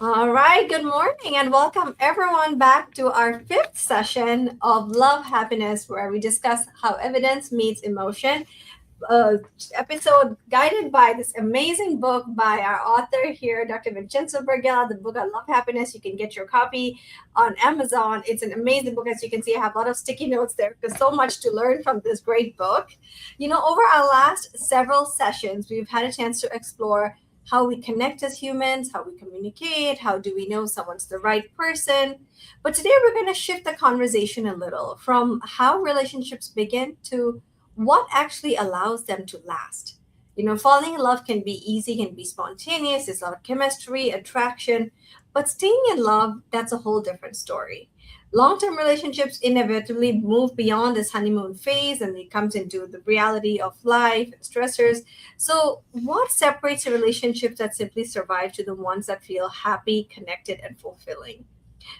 All right, good morning and welcome everyone back to our fifth session of Love Happiness, where we discuss how evidence meets emotion. Episode guided by this amazing book by our author here, Dr. Vincenzo Berghella, the book I Love Happiness. You can get your copy on Amazon. It's an amazing book. As you can see, I have a lot of sticky notes there because so much to learn from this great book. Over our last several sessions, we've had a chance to explore how we connect as humans, how we communicate, how do we know someone's the right person. But today we're going to shift the conversation a little from how relationships begin to what actually allows them to last. Falling in love can be easy, can be spontaneous, there's a lot of chemistry, attraction, but staying in love, that's a whole different story. Long term relationships inevitably move beyond this honeymoon phase and it comes into the reality of life and stressors. So, what separates the relationships that simply survive to the ones that feel happy, connected, and fulfilling?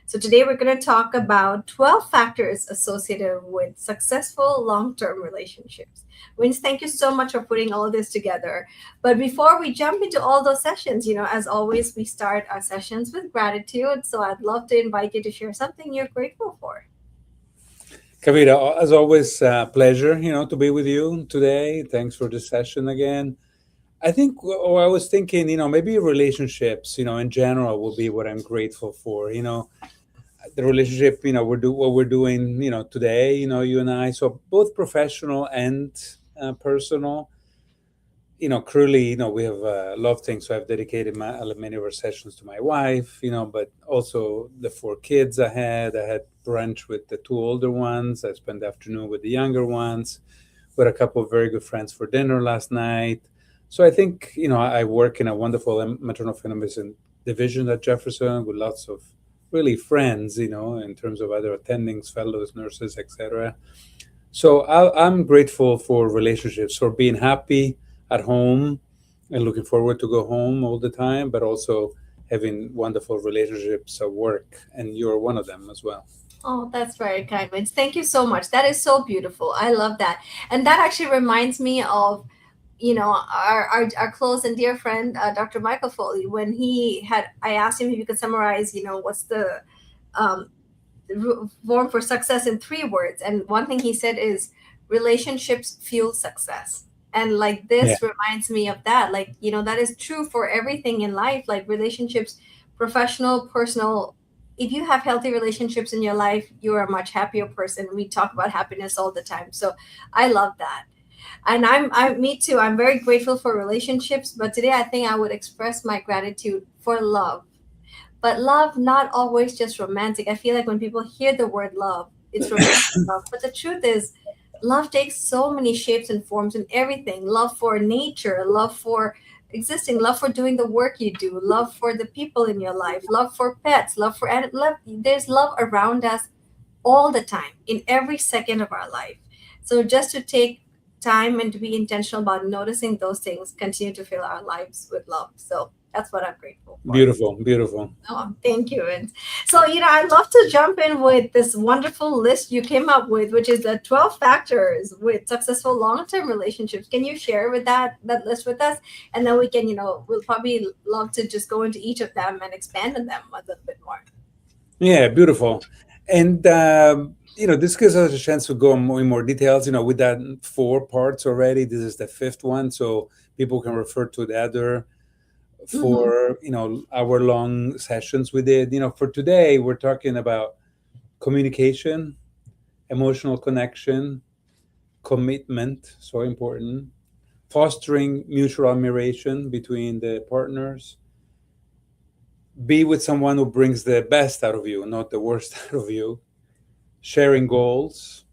So, today we're going to talk about 12 factors associated with successful long term relationships. Vince, thank you so much for putting all this together. But before we jump into all those sessions, as always, we start our sessions with gratitude. So, I'd love to invite you to share something you're grateful for. Kavita, as always, pleasure, to be with you today. Thanks for the session again. I think I was thinking, maybe relationships, in general will be what I'm grateful for. The relationship, what we're doing, today, you and I. So both professional and personal. Clearly, we have love things. So I've dedicated many of our sessions to my wife, but also the four kids I had. I had brunch with the two older ones. I spent the afternoon with the younger ones. With a couple of very good friends for dinner last night. So I think, I work in a wonderful maternal family medicine division at Jefferson with lots of really friends, in terms of other attendings, fellows, nurses, etc. So I'm grateful for relationships, for being happy at home and looking forward to go home all the time, but also having wonderful relationships at work. And you're one of them as well. Oh, that's very kind, Vince. Thank you so much. That is so beautiful. I love that. And that actually reminds me of our close and dear friend Dr. Michael Foley. When I asked him if he could summarize what's the um, form for success in 3 words, and one thing he said is relationships fuel success. And like Yeah. this reminds me of that, like that is true for everything in life, like relationships, professional, personal. If you have healthy relationships in your life, you're a much happier person. We talk about happiness all the time, so I love that. And me too. I'm very grateful for relationships, but today I think I would express my gratitude for love. But love, not always just romantic. I feel like when people hear the word love, it's romantic love. But the truth is, love takes so many shapes and forms and everything. Love for nature, love for existing, love for doing the work you do, love for the people in your life, love for pets, love for love. There's love around us all the time in every second of our life. So just to take time and to be intentional about noticing those things, continue to fill our lives with love. So that's what I'm grateful for. Beautiful, beautiful. Oh, thank you. And so, I'd love to jump in with this wonderful list you came up with, which is the 12 factors with successful long-term relationships. Can you share with that list with us? And then we can, we'll probably love to just go into each of them and expand on them a little bit more. Yeah, beautiful. And this gives us a chance to go in more details. With that 4 parts already, this is the fifth one, so people can refer to the other Mm-hmm. for hour-long sessions we did. For today, we're talking about communication, emotional connection, commitment, so important, fostering mutual admiration between the partners, be with someone who brings the best out of you, not the worst out of you, sharing goals,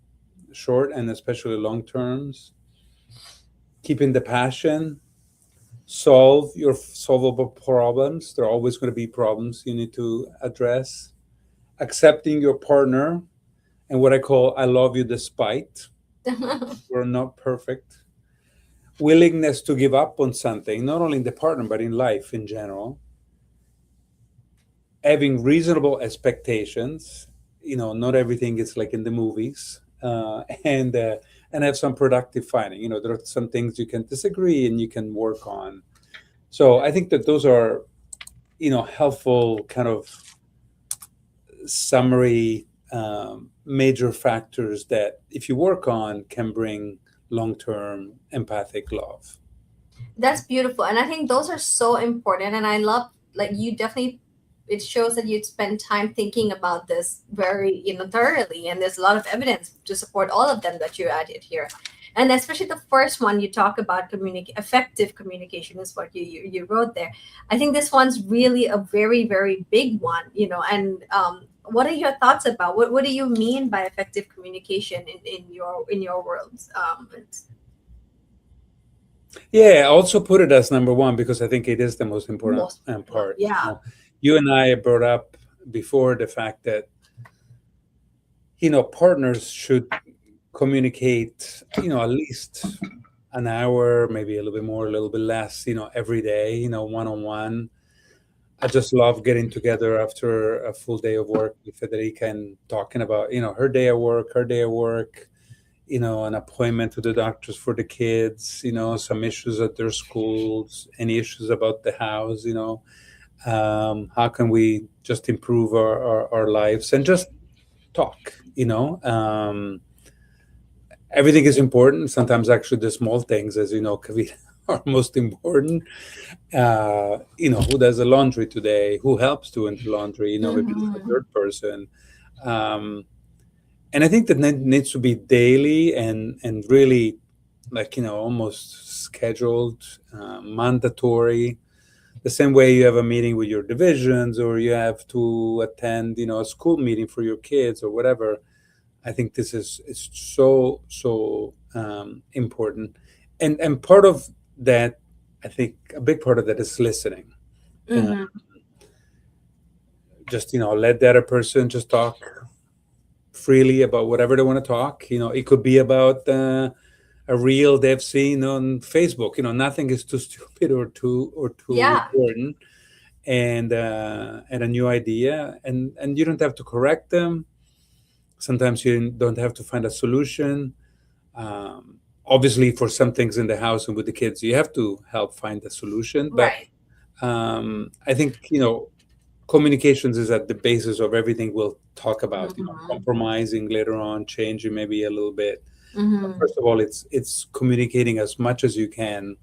short and especially long terms, keeping the passion, solve your solvable problems. There are always going to be problems you need to address, accepting your partner, and what I call I love you despite. We're not perfect. Willingness to give up on something, not only in the partner, but in life in general. Having reasonable expectations. Not everything is like in the movies. And have some productive fighting. There are some things you can disagree and you can work on. So I think that those are helpful kind of summary, major factors that if you work on can bring long-term empathic love. That's beautiful. And I think those are so important. And I love, like, you definitely, it shows that you'd spend time thinking about this very, thoroughly. And there's a lot of evidence to support all of them that you added here. And especially the first one you talk about, effective communication is what you wrote there. I think this one's really a very, very big one, and what are your thoughts about what do you mean by effective communication in your worlds? Yeah, I also put it as number one because I think it is the most important Most, part. yeah. You and I brought up before the fact that partners should communicate at least an hour, maybe a little bit more, a little bit less, every day, one on one. I just love getting together after a full day of work with Federica and talking about, her day at work, an appointment to the doctors for the kids, some issues at their schools, any issues about the house, how can we just improve our lives and just talk, everything is important. Sometimes actually the small things, as you know, Kavita, are most important. Who does the laundry today? Who helps doing the laundry? Maybe it's the Mm-hmm. third person. Um, and I think that needs to be daily and really like almost scheduled, mandatory. The same way you have a meeting with your divisions or you have to attend a school meeting for your kids or whatever. I think this is so important, and part of that, I think a big part of that is listening. Uh, Mm-hmm. just let the other person just talk freely about whatever they want to talk. It could be about a reel they've seen on Facebook. Nothing is too stupid or too Yeah. important, and a new idea, and you don't have to correct them. Sometimes you don't have to find a solution. Obviously, for some things in the house and with the kids, you have to help find a solution. But Right. I think communications is at the basis of everything we'll talk about. Mm-hmm. Compromising later on, changing maybe a little bit. But Mm-hmm. first of all, it's communicating as much as you can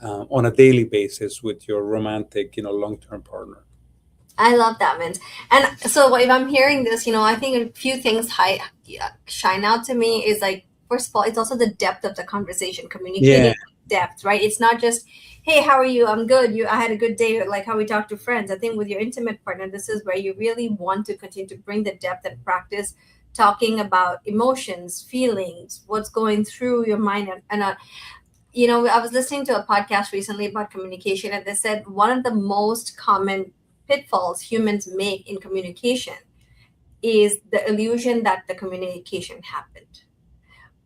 on a daily basis with your romantic, long term partner. I love that, Mint. And so if I'm hearing this, I think a few things yeah, shine out to me is like, first of all, it's also the depth of the conversation, communicating Yeah, with depth, right? It's not just, hey, how are you? I'm good. I had a good day, like how we talk to friends. I think with your intimate partner, this is where you really want to continue to bring the depth and practice talking about emotions, feelings, what's going through your mind. And I was listening to a podcast recently about communication, and they said one of the most common pitfalls humans make in communication is the illusion that the communication happened,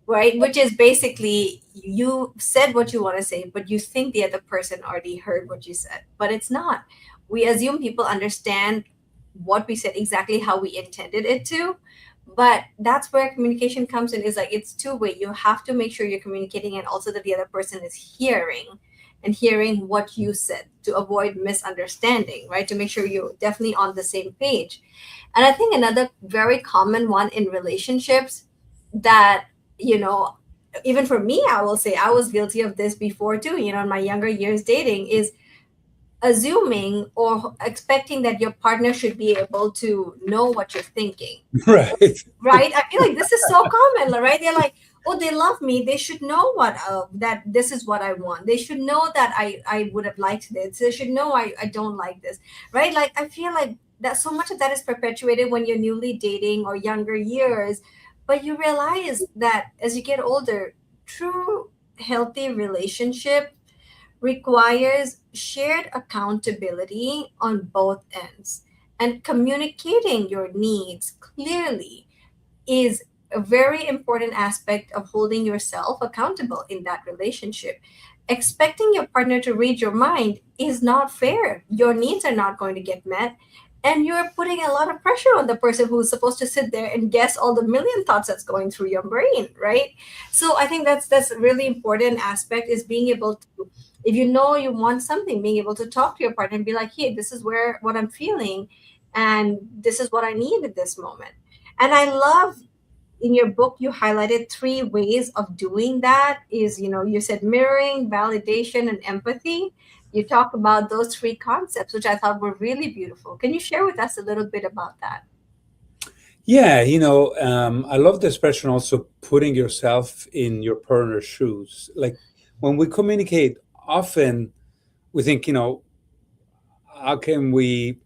right? Which is basically you said what you want to say, but you think the other person already heard what you said, but it's not. We assume people understand what we said exactly how we intended it to, but that's where communication comes in, is like it's two-way. You have to make sure you're communicating and also that the other person is hearing and hearing what you said to avoid misunderstanding, right? To make sure you're definitely on the same page. And I think another very common one in relationships that, you know, even for me, I will say I was guilty of this before too, in my younger years dating, is assuming or expecting that your partner should be able to know what you're thinking, right. right? I feel like this is so common, right? They're like, oh, they love me. They should know that this is what I want. They should know that I would have liked this. They should know I don't like this, right? Like I feel like that so much of that is perpetuated when you're newly dating or younger years, but you realize that as you get older, true healthy relationship requires shared accountability on both ends, and communicating your needs clearly is a very important aspect of holding yourself accountable in that relationship. Expecting your partner to read your mind is not fair. Your needs are not going to get met. And you're putting a lot of pressure on the person who's supposed to sit there and guess all the million thoughts that's going through your brain, right? So I think that's a really important aspect, is being able to If you know you want something, being able to talk to your partner and be like, hey, this is where what I'm feeling, and this is what I need at this moment. And I love, in your book you highlighted three ways of doing that. Is, you said mirroring, validation, and empathy. You talk about those three concepts, which I thought were really beautiful. Can you share with us a little bit about that? Yeah, I love the expression also putting yourself in your partner's shoes. Like when we communicate, often we think, how can we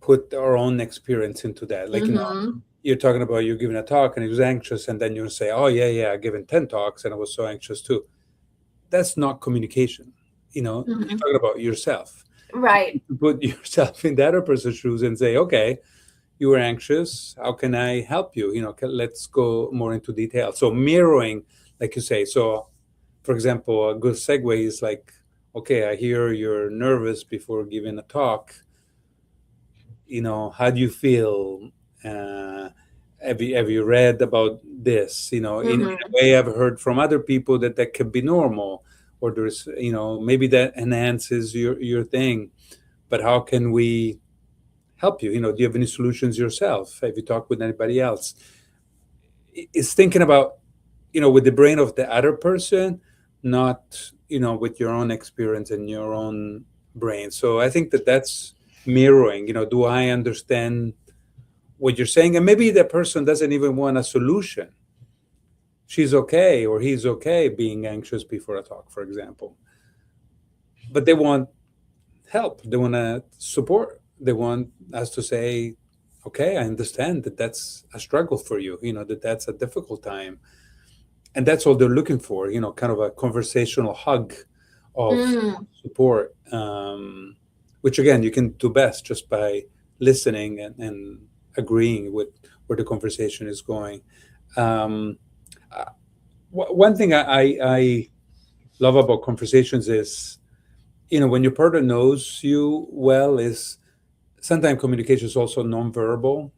put our own experience into that? Like, Mm-hmm. you're talking about you giving a talk and he was anxious, and then you say, oh, yeah, yeah, I've given 10 talks and I was so anxious too. That's not communication. You're Mm-hmm. talking about yourself. Right. You put yourself in the other person's shoes and say, okay, you were anxious. How can I help you? Let's go more into detail. So mirroring, like you say. So, for example, a good segue is like, okay, I hear you're nervous before giving a talk. How do you feel? Uh, have you read about this? In a Mm-hmm. way, I've heard from other people that can be normal, or there's, maybe that enhances your thing. But how can we help you? Do you have any solutions yourself? Have you talked with anybody else? It's thinking about, with the brain of the other person, not, with your own experience and your own brain. So I think that's mirroring. Do I understand what you're saying? And maybe the person doesn't even want a solution. She's okay or he's okay being anxious before a talk, for example. But they want help. They want to support. They want us to say, okay, I understand that that's a struggle for you, that's a difficult time. And that's all they're looking for, kind of a conversational hug of Mm. support, which again, you can do best just by listening and agreeing with where the conversation is going. Um, One thing I love about conversations is, when your partner knows you well, is sometimes communication is also nonverbal.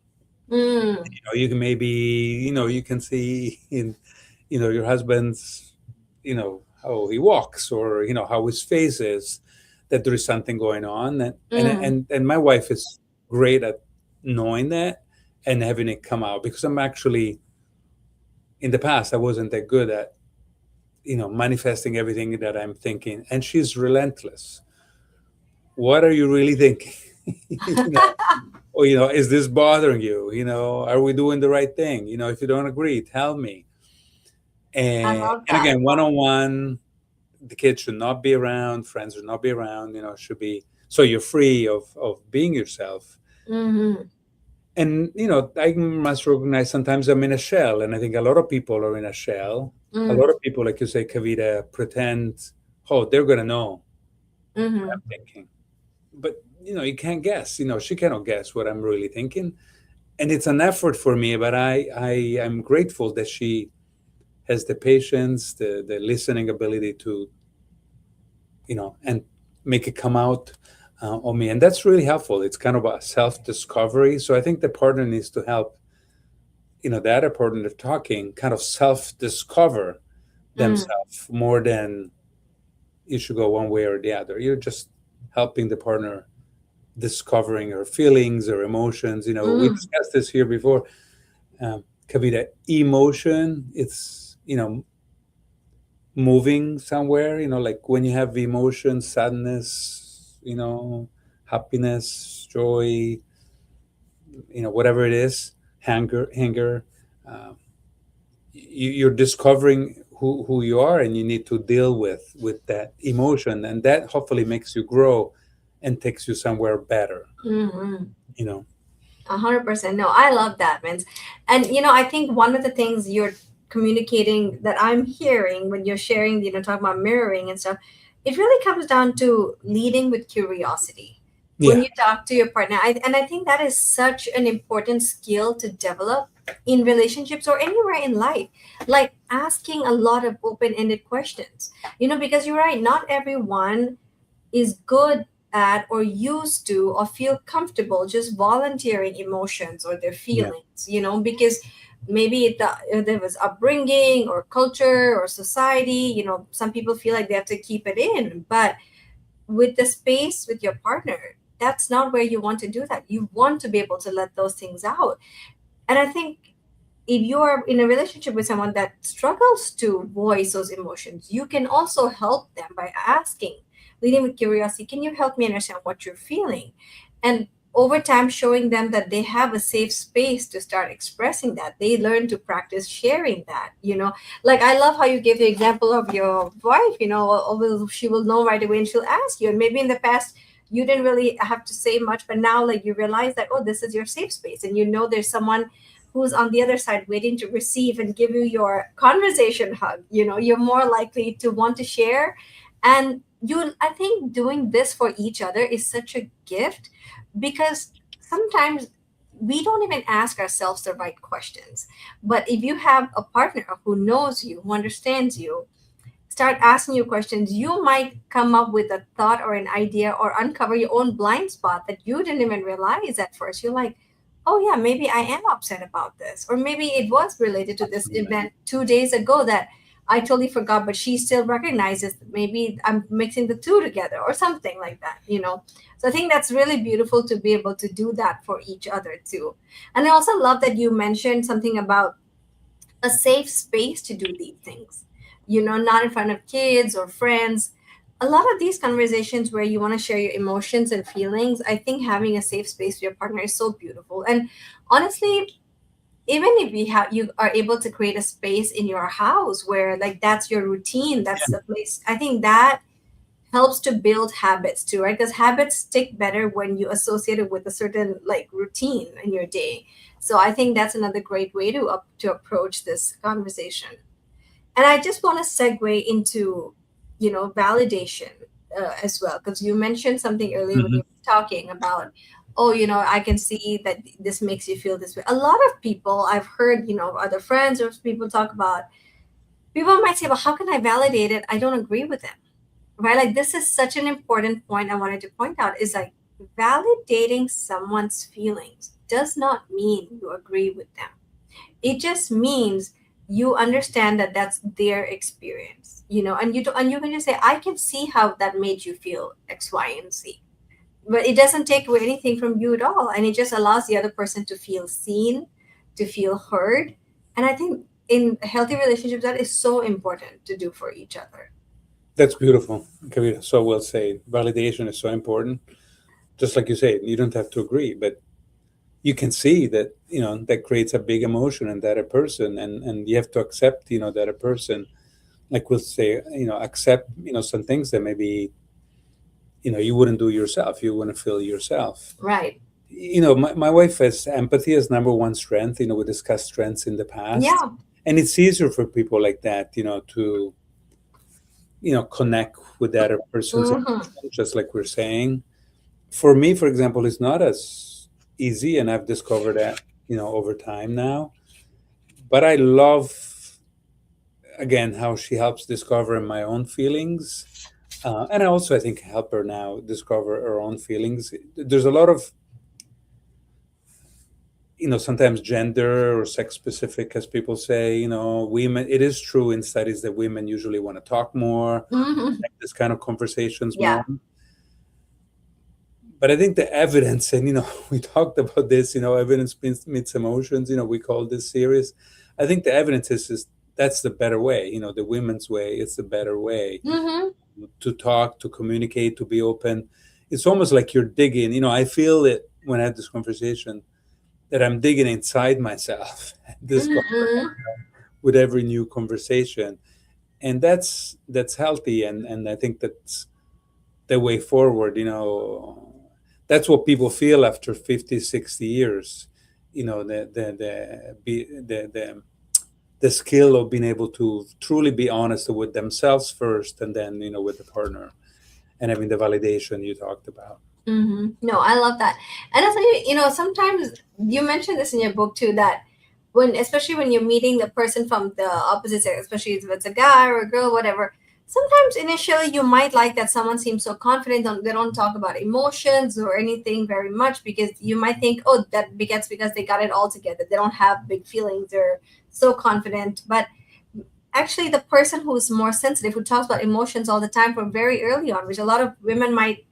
Mm. You can maybe, you can see in, your husband's, how he walks, or, how his face is, that there is something going on. Mm. And my wife is great at knowing that and having it come out, because I'm actually, in the past, I wasn't that good at, manifesting everything that I'm thinking. And she's relentless. What are you really thinking? Or, is this bothering you? Are we doing the right thing? If you don't agree, tell me. I love And that. again, one on one, the kids should not be around, friends should not be around, should be, so you're free of being yourself. Mm-hmm. And, I must recognize sometimes I'm in a shell, and I think a lot of people are in a shell. A lot Mm. of people, like you say, Kavita, pretend, oh, they're going to know what Mm-hmm. I'm thinking. But, you can't guess. She cannot guess what I'm really thinking. And it's an effort for me, but I am grateful that she has the patience, the listening ability to, and make it come out on me. And that's really helpful. It's kind of a self discovery. So I think the partner needs to help, the other partner talking, kind of self discover Mm. themselves more than you should go one way or the other. You're just helping the partner discovering her feelings or emotions. We Mm. discussed this here before. Kavita, emotion, it's, moving somewhere, like when you have emotion, sadness, happiness, joy, whatever it is, anger, uh, you're discovering who you are, and you need to deal with that emotion, and that hopefully makes you grow and takes you somewhere better, Mm-hmm. you know 100%. No, I love that, Vince. And I think one of the things you're communicating that I'm hearing when you're sharing, talking about mirroring and stuff, it really comes down to leading with curiosity. When yeah. you talk to your partner, and I think that is such an important skill to develop in relationships or anywhere in life, like asking a lot of open-ended questions. Because you're right, not everyone is good at or used to or feel comfortable just volunteering emotions or their Yeah. feelings, because maybe there was upbringing or culture or society. Some people feel like they have to keep it in, but with the space with your partner, that's not where you want to do that. You want to be able to let those things out. And I think if you are in a relationship with someone that struggles to voice those emotions, you can also help them by asking, leading with curiosity, can you help me understand what you're feeling? And over time, showing them that they have a safe space to start expressing that. They learn to practice sharing that. Like, I love how you gave the example of your wife, she will know right away and she'll ask you. And maybe in the past, you didn't really have to say much, but now, like, you realize that, oh, this is your safe space. And there's someone who's on the other side waiting to receive and give you your conversation hug. You're more likely to want to share. And I think doing this for each other is such a gift, because sometimes we don't even ask ourselves the right questions. But if you have a partner who knows you, who understands you, start asking you questions, you might come up with a thought or an idea or uncover your own blind spot that you didn't even realize at first. You're like, oh, yeah, maybe I am upset about this. Or maybe it was related to this Absolutely. event 2 days ago that I totally forgot, but she still recognizes that maybe I'm mixing the two together or something like that. So I think that's really beautiful to be able to do that for each other too. And I also love that you mentioned something about a safe space to do these things, not in front of kids or friends. A lot of these conversations where you want to share your emotions and feelings, I think having a safe space with your partner is so beautiful. And honestly, even if you are able to create a space in your house where, like, that's your routine, that's the place, I think that helps to build habits too, right? Because habits stick better when you associate it with a certain, like, routine in your day. So I think that's another great way to approach this conversation. And I just want to segue into, validation as well, because you mentioned something earlier when you Mhm. were talking about, oh, I can see that this makes you feel this way. A lot of people I've heard, other friends or people talk about, people might say, well, how can I validate it? I don't agree with them, right? Like, this is such an important point I wanted to point out, is like, validating someone's feelings does not mean you agree with them. It just means you understand that that's their experience, and you can just say, I can see how that made you feel X, Y, and Z. But it doesn't take away anything from you at all. And it just allows the other person to feel seen, to feel heard. And I think in healthy relationships, that is so important to do for each other. That's beautiful, Kavita. So well said. Validation is so important. Just like you say, you don't have to agree, but you can see that that creates a big emotion in that a person, and you have to accept that a person, like we'll say, accept some things that maybe you wouldn't do yourself, you wouldn't feel yourself. Right. My wife has empathy as number one strength. We discussed strengths in the past, Yeah. and it's easier for people like that to connect with that person's Hmm. emotion, just like we're saying. For me, for example, it's not as easy, and I've discovered that over time now. But I love, again, how she helps discover my own feelings, and I also, I think, help her now discover her own feelings. There's a lot of sometimes gender or sex specific, as people say. Women. It is true in studies that women usually want to talk more, Hmm. like this kind of conversations Yeah. more. But I think the evidence, and we talked about this, evidence meets emotions. We call this series. I think the evidence is that's the better way. The women's way. It's the better way Hmm. to talk, to communicate, to be open. It's almost like you're digging. I feel it when I have this conversation, that I'm digging inside myself, discover Hmm. with every new conversation, and that's healthy, and I think that's the way forward. That's what people feel after 50, 60 years. The skill of being able to truly be honest with themselves first, and then with the partner, and having the validation you talked about. No, I love that. And also, sometimes you mentioned this in your book too, that especially when you're meeting the person from the opposite sex, especially if it's a guy or a girl, whatever, Sometimes initially you might like that someone seems so confident, they don't talk about emotions or anything very much, because you might think, oh, that because they got it all together, they don't have big feelings, they're so confident. But actually the person who's more sensitive, who talks about emotions all the time from very early on, which a lot of women might,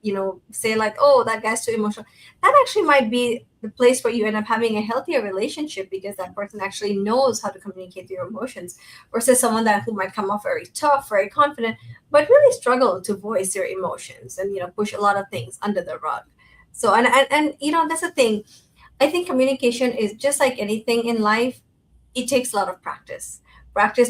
say like, oh, that guy's too emotional, that actually might be the place where you end up having a healthier relationship, because that person actually knows how to communicate your emotions, versus someone that who might come off very tough, very confident, but really struggle to voice their emotions, and push a lot of things under the rug. So, and that's the thing. I think communication is just like anything in life. It takes a lot of practice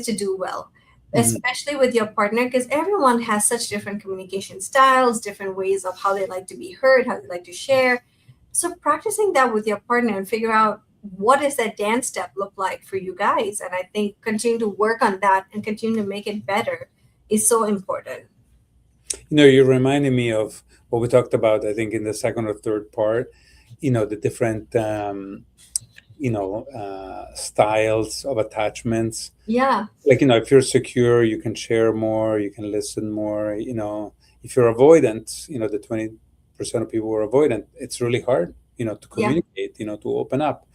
to do well, Mhm. especially with your partner, because everyone has such different communication styles, different ways of how they like to be heard, how they like to share. So practicing that with your partner and figure out what does that dance step look like for you guys, and I think continue to work on that and continue to make it better is so important. You reminded me of what we talked about, I think, in the second or third part, the different, styles of attachments. Yeah. Like, if you're secure, you can share more, you can listen more. If you're avoidant, the 20% of people who are avoidant, it's really hard, to Yeah. communicate, to open up.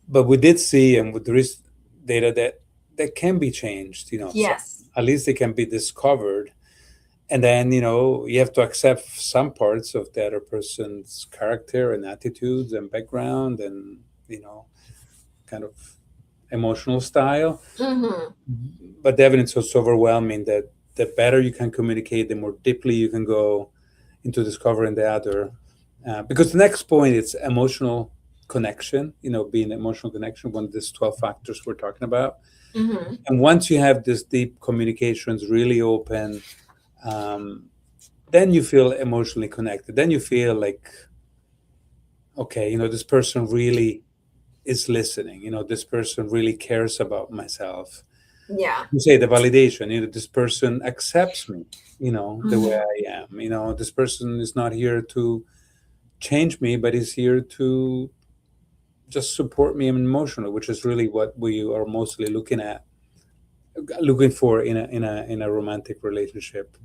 But we did see, and there is data that can be changed, so Yes. at least they can be discovered. And then, you have to accept some parts of the other person's character and attitudes and background and, kind of emotional style. Mm-hmm. But the evidence was so overwhelming that the better you can communicate, the more deeply you can go into discovering the other. Because the next point is emotional connection, being emotional connection, one of these 12 factors we're talking about. Mm-hmm. And once you have this deep communications really open, um, then you feel emotionally connected. Then you feel like, okay, this person really is listening. This person really cares about myself. Yeah. You say the validation, this person accepts me, the way Mm-hmm. I am. This person is not here to change me, but is here to just support me emotionally, which is really what we are mostly looking for in a romantic relationship.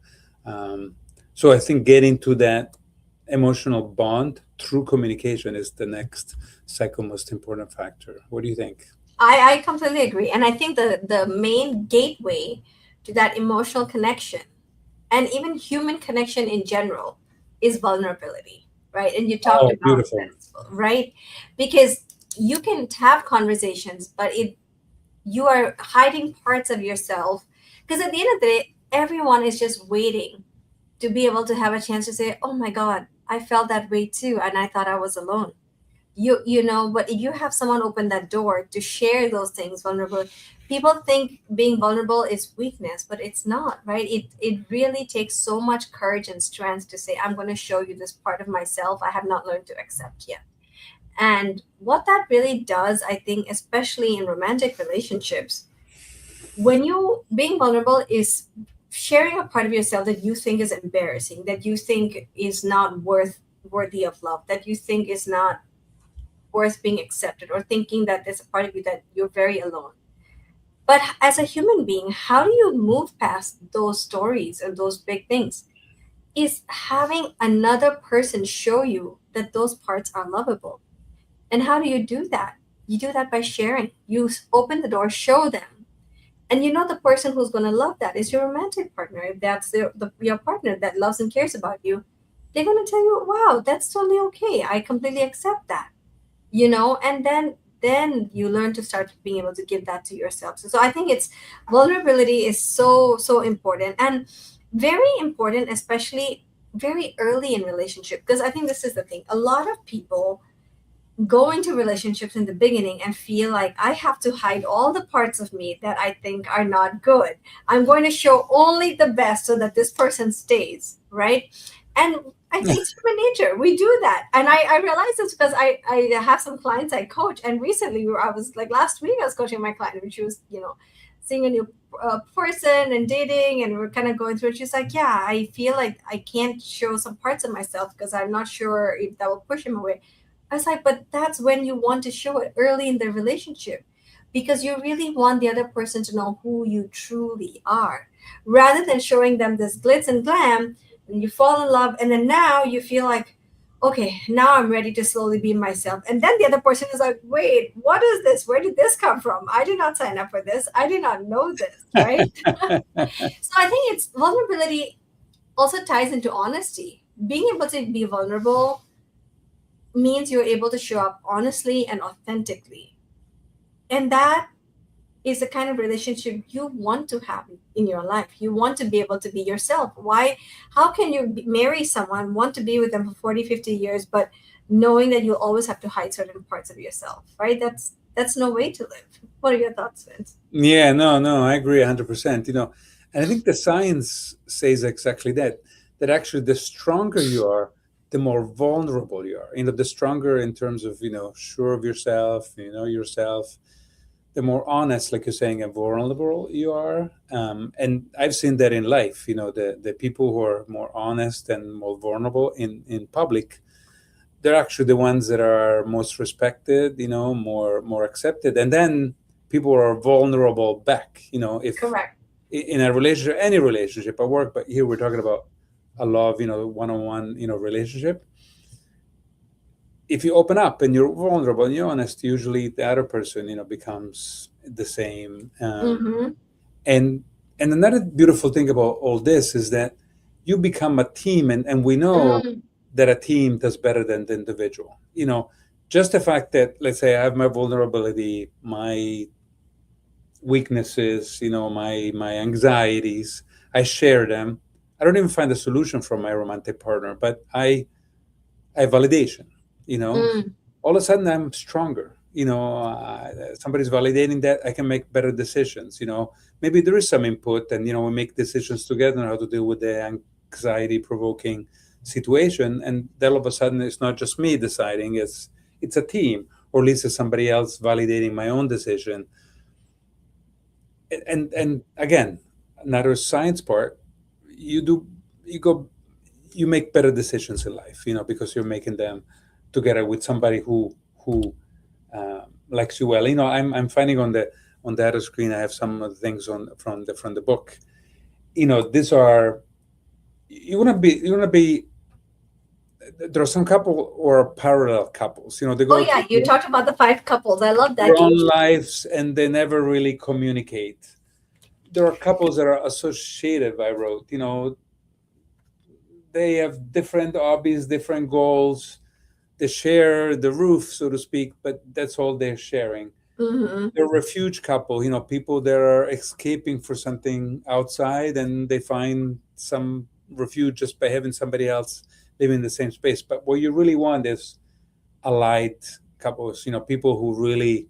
Um, so I think getting to that emotional bond through communication is the next second most important factor. What do you think? I completely agree. And I think the main gateway to that emotional connection and even human connection in general is vulnerability, right? And you talked Oh, about beautiful. that as well, right? Because you can have conversations, but you are hiding parts of yourself. Because at the end of the day, everyone is just waiting to be able to have a chance to say, oh my God, I felt that way too. And I thought I was alone. But if you have someone open that door to share those things vulnerable, people think being vulnerable is weakness, but it's not, right? It really takes so much courage and strength to say, I'm going to show you this part of myself I have not learned to accept yet. And what that really does, I think, especially in romantic relationships, when you being vulnerable is sharing a part of yourself that you think is embarrassing, that you think is not worthy of love, that you think is not worth being accepted, or thinking that there's a part of you that you're very alone. But as a human being, how do you move past those stories and those big things? Is having another person show you that those parts are lovable. And how do you do that? You do that by sharing. You open the door, show them. And the person who's going to love that is your romantic partner. If that's your partner that loves and cares about you, they're going to tell you, wow, that's totally okay. I completely accept that. And then you learn to start being able to give that to yourself. So I think it's vulnerability is so important, and very important, especially very early in relationship, because I think this is the thing. A lot of people go into relationships in the beginning and feel like I have to hide all the parts of me that I think are not good. I'm going to show only the best so that this person stays, right? And I think it's human nature. We do that. And I realize this because I have some clients I coach. And recently, I was like last week, I was coaching my client, and she was, seeing a new person and dating. And we're kind of going through it. She's like, yeah, I feel like I can't show some parts of myself because I'm not sure if that will push him away. I was like, but that's when you want to show it early in the relationship, because you really want the other person to know who you truly are. rather than showing them this glitz and glam. And you fall in love, and then now you feel like, okay, now I'm ready to slowly be myself. And then the other person is like, wait, what is this? Where did this come from? I did not sign up for this. I did not know this, right? So I think it's vulnerability also ties into honesty. Being able to be vulnerable means you're able to show up honestly and authentically. And that is the kind of relationship you want to have in your life. You want to be able to be yourself. Why? How can you marry someone, want to be with them for 40, 50 years, but knowing that you'll always have to hide certain parts of yourself, right? That's no way to live. What are your thoughts, Vince? Yeah, no, no, I agree 100%. And I think the science says exactly that. That actually, the stronger you are, the more vulnerable you are. The stronger in terms of sure of yourself, yourself, the more honest, like you're saying, and vulnerable you are. And I've seen that in life. The people who are more honest and more vulnerable in public, they're actually the ones that are most respected, more accepted. And then people are vulnerable back, if Correct. in a relationship, any relationship at work, but here we're talking about a love, one-on-one, relationship. If you open up and you're vulnerable and you're honest, usually the other person, becomes the same. Mm-hmm. And another beautiful thing about all this is that you become a team, and we know Mm-hmm. that a team does better than the individual. Just the fact that, let's say, I have my vulnerability, my weaknesses, my anxieties, I share them. I don't even find a solution from my romantic partner, but I validation. You know, Mm. all of a sudden I'm stronger. Somebody's validating that I can make better decisions. Maybe there is some input, and we make decisions together on how to deal with the anxiety-provoking situation. And then all of a sudden, it's not just me deciding; it's a team, or at least it's somebody else validating my own decision. And again, another science part, you do you go you make better decisions in life, because you're making them together with somebody who likes you well. I'm finding on the other screen I have some of the things on from the book. These are you want to be there are some couple or parallel couples. They Oh go yeah, through you talked about the five couples. I love that. their Can own you? lives and they never really communicate. There are couples that are associated. I wrote, they have different hobbies, different goals. They share the roof, so to speak, but that's all they're sharing. Mm-hmm. They're a refuge couple, people that are escaping for something outside and they find some refuge just by having somebody else live in the same space. But what you really want is allied couples, people who really,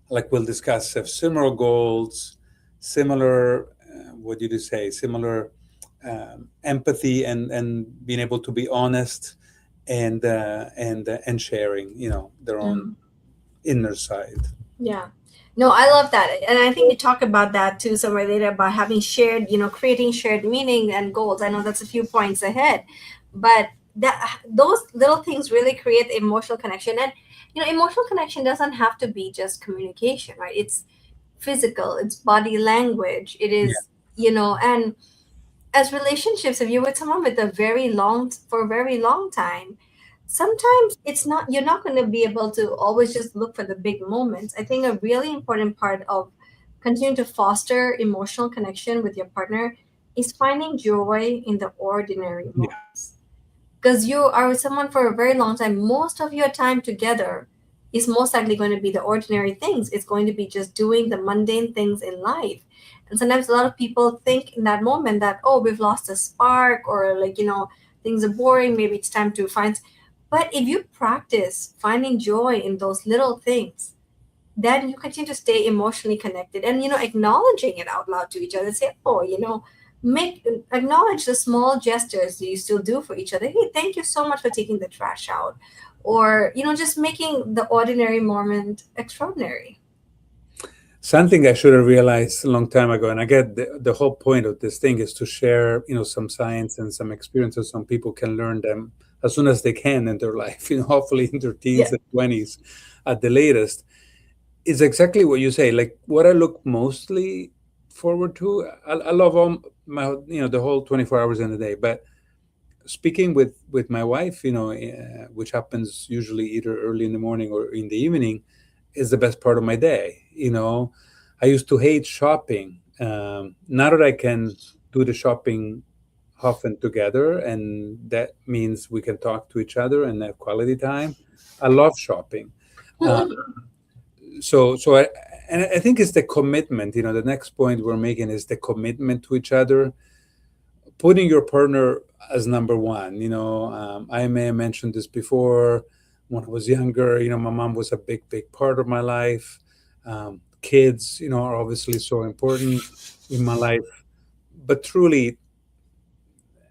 like we'll discuss, have similar goals, similar, what did you say, similar empathy and being able to be honest and sharing, their own Mm. inner side. Yeah. No, I love that. And I think you talk about that too somewhere later about having shared, creating shared meaning and goals. I know that's a few points ahead, but that those little things really create emotional connection. And, emotional connection doesn't have to be just communication, right? It's physical, it's body language. It Yeah, is, and as relationships, if you're with someone with a very long for a very long time, sometimes it's not you're not going to be able to always just look for the big moments. I think a really important part of continuing to foster emotional connection with your partner is finding joy in the ordinary yeah, moments, because you are with someone for a very long time. Most of your time together is most likely going to be the ordinary things. It's going to be just doing the mundane things in life. And sometimes a lot of people think in that moment that, oh, we've lost a spark, or like, things are boring. Maybe it's time to find. But if you practice finding joy in those little things, then you continue to stay emotionally connected, and acknowledging it out loud to each other. Say, oh, make acknowledge the small gestures you still do for each other. Hey, thank you so much for taking the trash out, or just making the ordinary moment extraordinary. something I should have realized a long time ago. And I get the whole point of this thing is to share, some science and some experiences some people can learn them as soon as they can in their life, hopefully in their Yeah. teens and 20s at the latest. Is exactly what you say. Like what I look mostly forward to. I love all my, the whole 24 hours in a day. But speaking with my wife, which happens usually either early in the morning or in the evening, is the best part of my day. I used to hate shopping. Now that I can do the shopping often together, and that means we can talk to each other and have quality time. I love shopping. Uh, and I think it's the commitment. The next point we're making is the commitment to each other, putting your partner as number one. I may have mentioned this before. When I was younger, my mom was a big part of my life. Kids, are obviously so important in my life, but truly,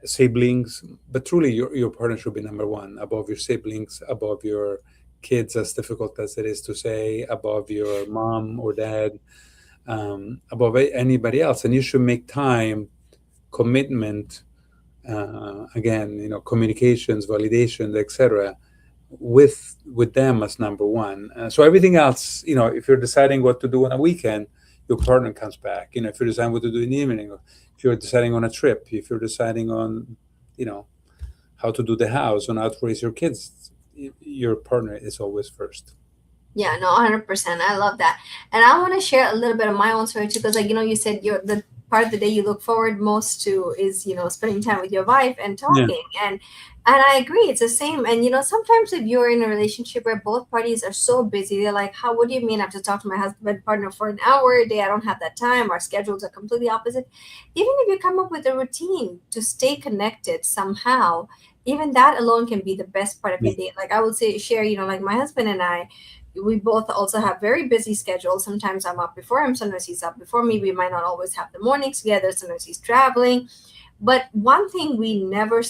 siblings, but truly, your partner should be number one, above your siblings, above your kids, as difficult as it is to say, above your mom or dad, above anybody else. And you should make time, commitment, again, communications, validations, etc., with them as number one. So everything else, if you're deciding what to do on a weekend, your partner comes back. If you're deciding what to do in the evening, or if you're deciding on a trip, if you're deciding on, you know, how to do the house, on how to raise your kids, your partner is always first. Yeah, no, 100%. I love that. And I want to share a little bit of my own story too, because, like, you said the part of the day you look forward most to is, spending time with your wife and Yeah. talking. And I agree, it's the same. And, sometimes if you're in a relationship where both parties are so busy, they're like, what do you mean I have to talk to my husband partner for an hour a day? I don't have that time. Our schedules are completely opposite. Even if you come up with a routine to stay connected somehow, even that alone can be the best part of Yeah. your day. Like I would say, share, like my husband and I, we both also have very busy schedules. Sometimes I'm up before him, sometimes he's up before me. We might not always have the mornings together, sometimes he's traveling. But one thing we never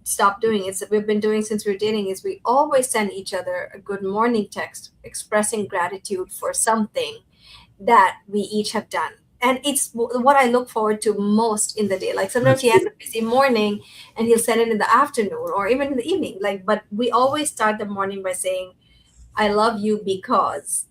stop doing, is that we've been doing since we were dating, is we always send each other a good morning text expressing gratitude for something that we each have done. And it's what I look forward to most in the day. Like sometimes That's he has good. a busy morning and he'll send it in the afternoon or even in the evening. Like, but we always start the morning by saying, I love you because.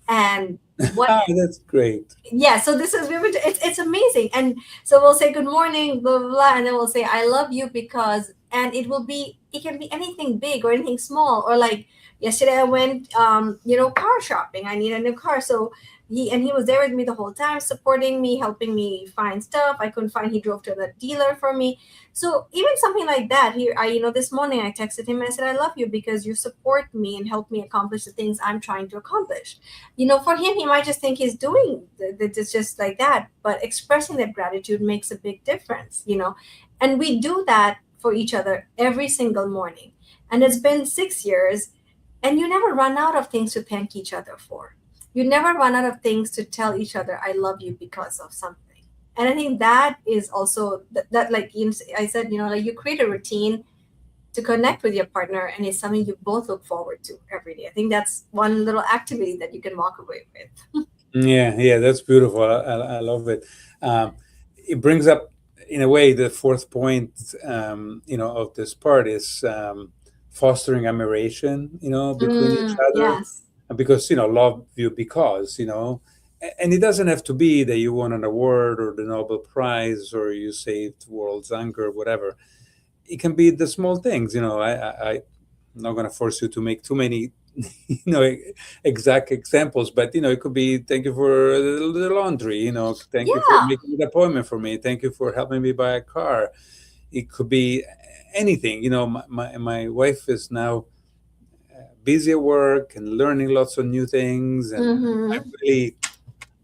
And what, That's great. yeah, so this is, it's amazing. And so we'll say good morning, blah, blah, blah, and then we'll say I love you because. And it can be anything big or anything small. Or like yesterday I went car shopping. I need a new car. So he was there with me the whole time, supporting me, helping me find stuff I couldn't find. He drove to the dealer for me. So even something like that, here I this morning I texted him and I said, I love you because you support me and help me accomplish the things I'm trying to accomplish. For him, he might just think he's doing it's just like that, but expressing that gratitude makes a big difference. And we do that for each other every single morning. And it's been 6 years, and you never run out of things to thank each other for. You never run out of things to tell each other, I love you because of something. And I think that is also that like I said, like you create a routine to connect with your partner, and it's something you both look forward to every day. I think that's one little activity that you can walk away with. Yeah, yeah, that's beautiful. I love it. It brings up, in a way, the fourth point, of this part is fostering admiration, between each other, Yes. because love you because and it doesn't have to be that you won an award or the Nobel Prize or you saved world's hunger, whatever. It can be the small things. I'm not going to force you to make too many you know exact examples, but it could be, thank you for the laundry, thank you for Yeah. making an appointment for me, thank you for helping me buy a car. It could be anything. My wife is now busy at work and learning lots of new things, and I Mm-hmm. really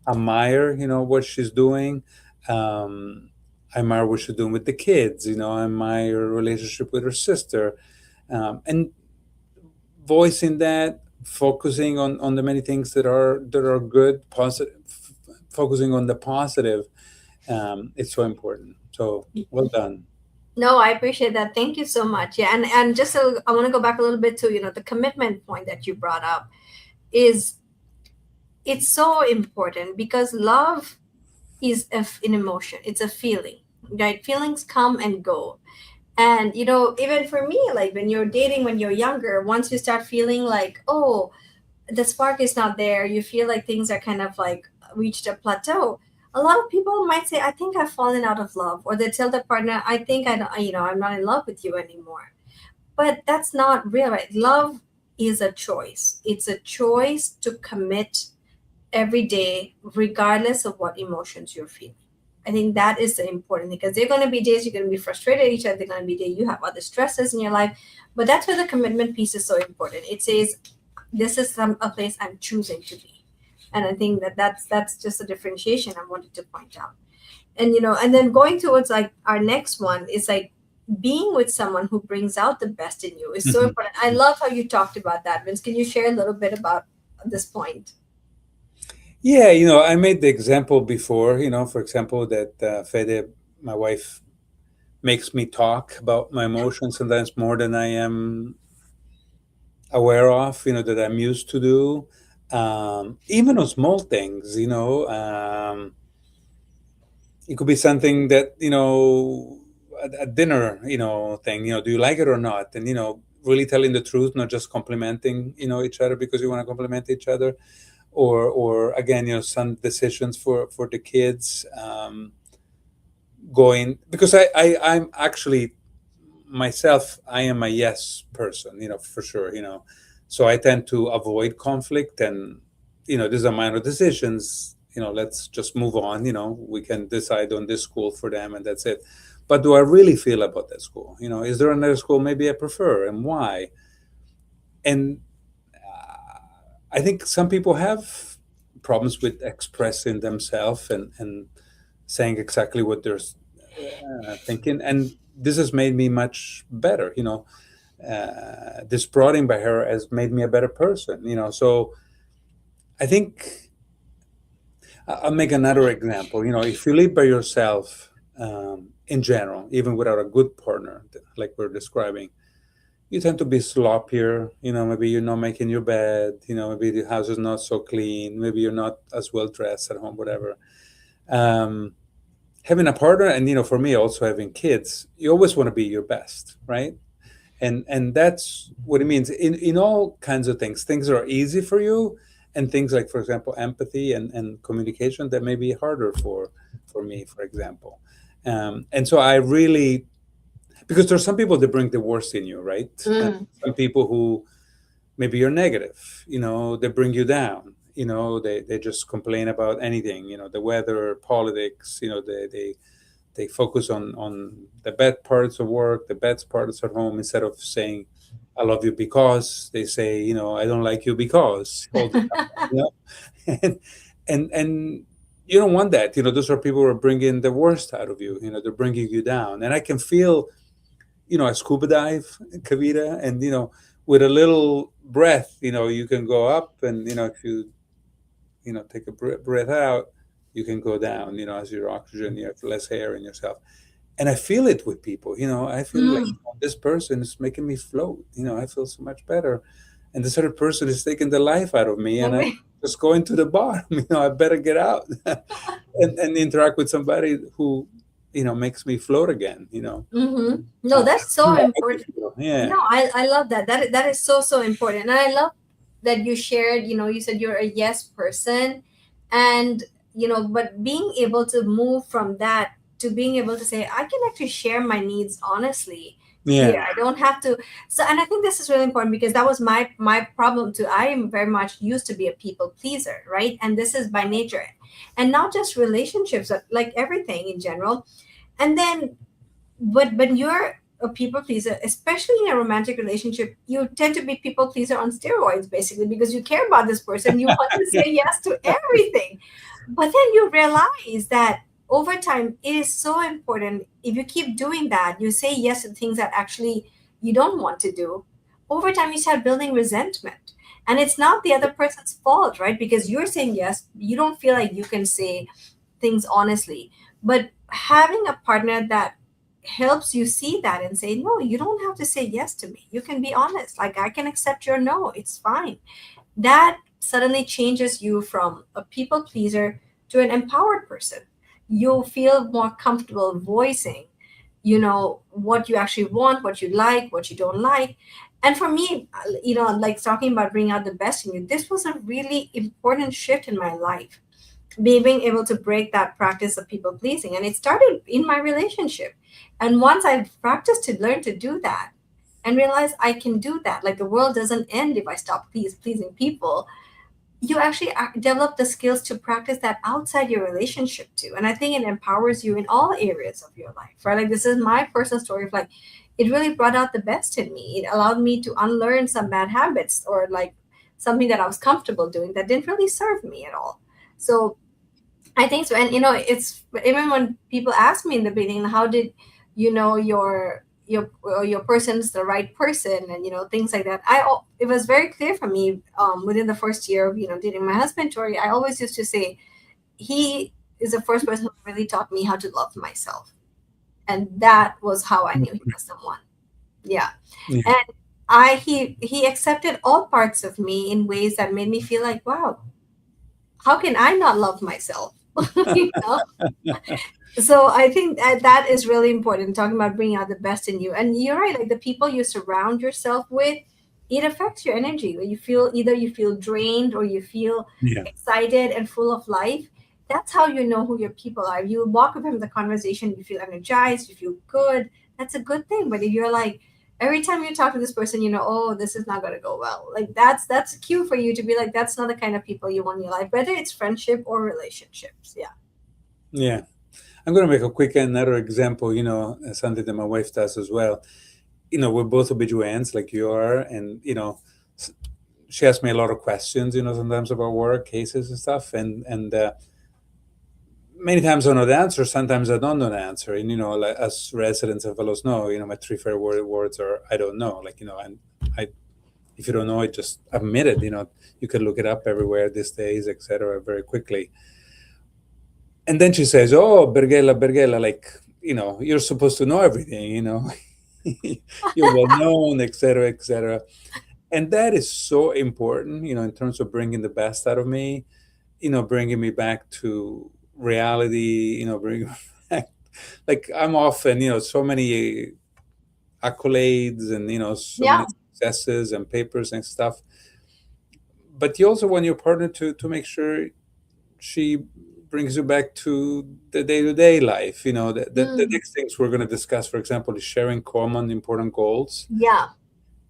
admire what she's doing. um I admire what she's doing with the kids. I admire her relationship with her sister, and voicing that, focusing on the many things that are good, positive, focusing on the positive. It's so important. So well done. No, I appreciate that. Thank you so much. Yeah, and just so I want to go back a little bit to the commitment point that you brought up. Is It's so important because love is an emotion. It's a feeling, right? Feelings come and go. And even for me, like when you're dating, when you're younger, once you start feeling like, oh, the spark is not there, you feel like things are kind of like reached a plateau. A lot of people might say, I think I've fallen out of love, or they tell their partner, I think I don't, I'm not in love with you anymore. But that's not real, right? Love is a choice. It's a choice to commit every day, regardless of what emotions you're feeling. I think that is the important thing, because there are going to be days you're going to be frustrated at each other. There are going to be days you have other stresses in your life. But that's where the commitment piece is so important. It says, this is a place I'm choosing to be. And I think that's just a differentiation I wanted to point out. And and then going towards like our next one is like being with someone who brings out the best in you is so Mhm. important. I love how you talked about that, Vince. Can you share a little bit about this point? Yeah, I made the example before, for example, that Fede, my wife, makes me talk about my emotions sometimes more than I am aware of, that I'm used to do. Even on small things, it could be something that, a dinner, thing, do you like it or not? And, really telling the truth, not just complimenting, each other because you want to compliment each other. Or again, some decisions for the kids, going, because I'm actually myself, I am a yes person, for sure, so I tend to avoid conflict. And these are minor decisions, let's just move on, we can decide on this school for them and that's it. But do I really feel about that school? Is there another school maybe I prefer, and why? And I think some people have problems with expressing themselves and saying exactly what they're thinking. And this has made me much better. This prodding by her has made me a better person. So I think I'll make another example. If you live by yourself, in general, even without a good partner, like we're describing, you tend to be sloppier. Maybe you're not making your bed. Maybe the house is not so clean. Maybe you're not as well dressed at home, whatever. Um, Having a partner, and for me also having kids, you always want to be your best, right? And that's what it means in all kinds of things that are easy for you, and things like, for example, empathy and communication that may be harder for me, for example. And so I really, because there's some people that bring the worst in you, right? Mm. Some people who maybe you're negative, they bring you down. They just complain about anything, the weather, politics. They focus on the bad parts of work, the bad parts at home, instead of saying, I love you, because they say, I don't like you because, all the time, you know? and and you don't want that. Those are people who are bringing the worst out of you. They're bringing you down. And I can feel, a scuba dive, Kavita, and with a little breath, you can go up. And if you take a breath out, you can go down, as your oxygen, you have less air in yourself. And I feel it with people. I feel like, Mm. this person is making me float. I feel so much better. And this other person is taking the life out of me, and I'm just going to the bottom. I better get out and interact with somebody who, makes me float again. Mm-hmm. No, Uh, that's so important. yeah. No, I love that. That is so so important. And I love that you shared. You said you're a yes person, and but being able to move from that to being able to say I can actually share my needs honestly here. Yeah. I don't have to. So, and I think this is really important because that was my problem too. I am very much used to be a people pleaser, right? And this is by nature, and not just relationships, but like everything in general. And then but when you're a people pleaser, especially in a romantic relationship, you tend to be people pleaser on steroids, basically, because you care about this person, you want to say yes to everything. But then you realize that over time it is so important. If you keep doing that, you say yes to things that actually you don't want to do. Over time, you start building resentment. And it's not the other person's fault, right? Because you're saying yes, you don't feel like you can say things honestly. But having a partner that helps you see that and say, no, you don't have to say yes to me. You can be honest. Like, I can accept your no. It's fine. That suddenly changes you from a people pleaser to an empowered person. You'll feel more comfortable voicing, what you actually want, what you like, what you don't like. And for me, like talking about bringing out the best in you, this was a really important shift in my life. being able to break that practice of people pleasing. And it started in my relationship. And once I practiced to learn to do that and realize I can do that, like the world doesn't end if I stop pleasing people, you actually develop the skills to practice that outside your relationship too. And I think it empowers you in all areas of your life, right? Like this is my personal story of like, it really brought out the best in me. It allowed me to unlearn some bad habits or like something that I was comfortable doing that didn't really serve me at all. So I think so. And it's even when people ask me in the beginning, how did you know your person's the right person, and things like that. It was very clear for me within the first year of dating my husband, Tori. I always used to say he is the first person who really taught me how to love myself, and that was how I knew he was the one. Yeah, Yeah. and he accepted all parts of me in ways that made me feel like, wow, how can I not love myself? you know so I think that is really important, talking about bringing out the best in you. And you're right, like the people you surround yourself with, it affects your energy. When you feel, either you feel drained or you feel Yeah. excited and full of life, that's how you know who your people are. You walk with them in the conversation, you feel energized, you feel good, that's a good thing. But if you're like, every time you talk to this person, oh, this is not going to go well, like that's a cue for you to be like, that's not the kind of people you want in your life, whether it's friendship or relationships. Yeah. Yeah. I'm going to make a quick another example, something that my wife does as well. We're both OBGYNs like you are. And, s- she asks me a lot of questions, sometimes about work cases and stuff. And many times I know the answer, sometimes I don't know the answer. And, like as residents and fellows know, my three favorite words are, I don't know. Like, and I, if you don't know it, just admit it. You can look it up everywhere these days, etc., very quickly. And then she says, "Oh, Berghella, Berghella, like you're supposed to know everything. You're well known, etc., etc." And that is so important, in terms of bringing the best out of me. Bringing me back to reality. Bringing me back, like I'm often, so many accolades and so many Yeah. successes and papers and stuff. But you also want your partner to make sure she brings you back to the day-to-day life. The Mm, next things we're going to discuss, for example, is sharing common important goals. yeah.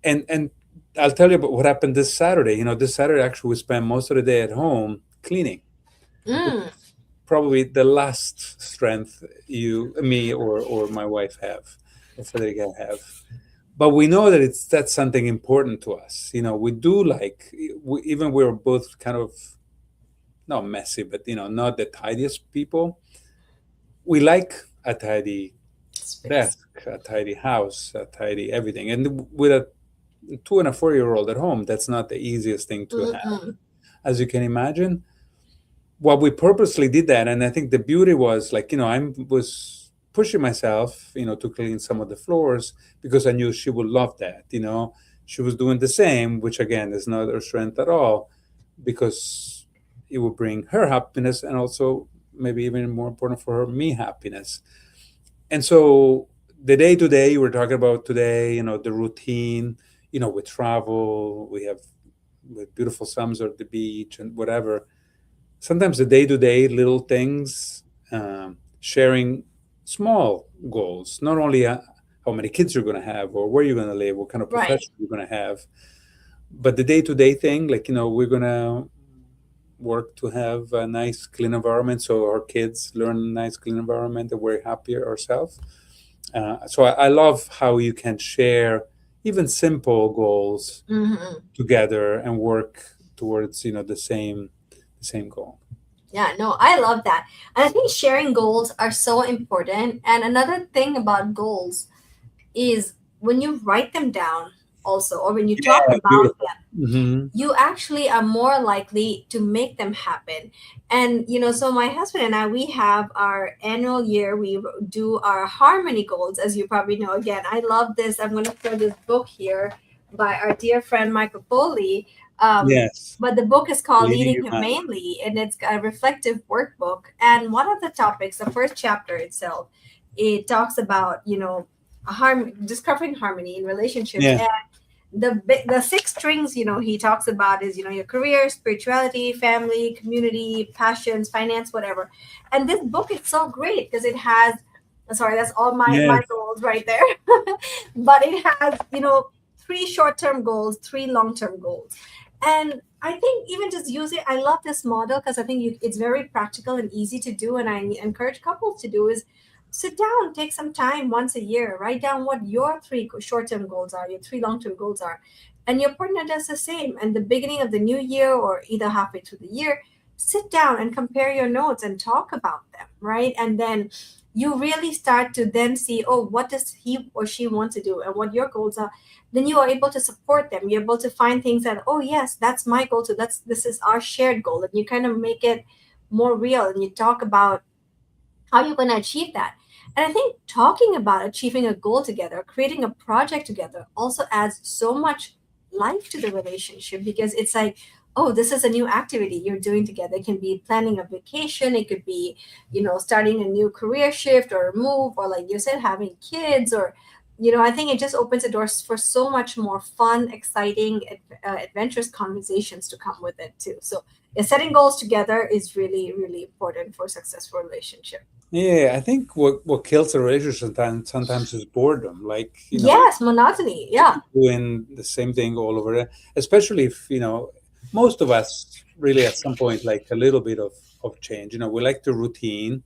And I'll tell you about what happened this Saturday. This Saturday actually we spent most of the day at home cleaning, which Mm, is probably the last strength you, me, or my wife have, or Federica have. But we know that that's something important to us. We do like, even we're both kind of not messy, but not the tidiest people. We like a tidy space. desk, a tidy house, a tidy everything. And with a 2 and a 4-year-old at home, that's not the easiest thing to have, Mm-mm. as you can imagine. Well, we purposely did that, and I think the beauty was like I was pushing myself, to clean some of the floors because I knew she would love that. She was doing the same, which again is not her strength at all, because it would bring her happiness and also maybe even more important for her, me happiness. And so the day to day we're talking about today, the routine, we travel, we have with beautiful summers at the beach and whatever. Sometimes the day to day little things, sharing small goals, not only how many kids you're going to have or where you're going to live, what kind of Right. profession you're going to have, but the day to day thing, like, we're going to work to have a nice clean environment so our kids learn a nice clean environment and we're happier ourselves. So I love how you can share even simple goals Hmm. together and work towards the same goal. Yeah, no, I love that. And I think sharing goals are so important. And another thing about goals is when you write them down also, or when you talk Yeah, about beautiful. Hmm. you actually are more likely to make them happen. And so my husband and I, we have our annual year, we do our harmony goals, as you probably know. Again, I love this. I'm going to throw this book here by our dear friend Michael Foley. Yes, But the book is called leading Leading humanity. Humanely, and it's a reflective workbook. And one of the topics, the first chapter itself, it talks about discovering harmony in relationships. Yeah, the six strings, he talks about is, your career, spirituality, family, community, passions, finance, whatever. And this book is so great because it has, sorry, that's all my Yes. goals right there. But it has, three short-term goals, three long-term goals. And I think even just use it. I love this model because I think it's very practical and easy to do. And I encourage couples to do is sit down, take some time once a year, write down what your three short-term goals are, your three long-term goals are, and your partner does the same. And the beginning of the new year or either halfway through the year, sit down and compare your notes and talk about them, right? And then you really start to then see, oh, what does he or she want to do and what your goals are. Then you are able to support them. You're able to find things that, oh yes, that's my goal too. This is our shared goal. And you kind of make it more real and you talk about how you're going to achieve that. And I think talking about achieving a goal together, creating a project together, also adds so much life to the relationship because it's like, oh, this is a new activity you're doing together. It can be planning a vacation, it could be, starting a new career shift or a move, or like you said, having kids, or, I think it just opens the doors for so much more fun, exciting, adventurous conversations to come with it too. So, yeah, setting goals together is really, really important for a successful relationship. Yeah, I think what kills a relationship sometimes is boredom. Like, Yes, monotony. Yeah. doing the same thing all over, especially if, most of us really at some point like a little bit of change. We like the routine,